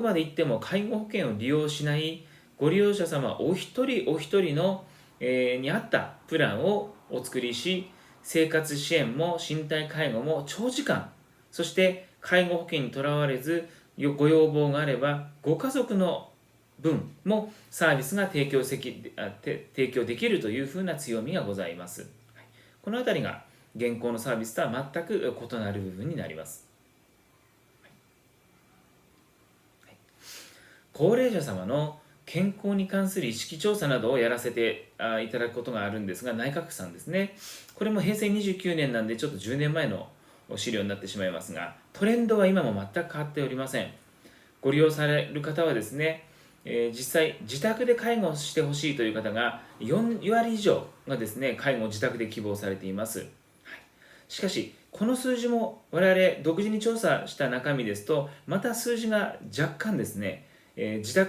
まで行っても介護保険を利用しないご利用者様お一人お一人の、に合ったプランをお作りし、生活支援も身体介護も長時間、そして介護保険にとらわれず、ご要望があればご家族の分もサービスが提供できるというふうな強みがございます。このあたりが現行のサービスとは全く異なる部分になります。高齢者様の健康に関する意識調査などをやらせていただくことがあるんですが、内閣府さんですね。これも平成29年なんでちょっと10年前の資料になってしまいますが、トレンドは今も全く変わっておりません。ご利用される方はですね、実際自宅で介護をしてほしいという方が4割以上がですね、介護を自宅で希望されています。しかしこの数字も我々独自に調査した中身ですと、また数字が若干ですね、自宅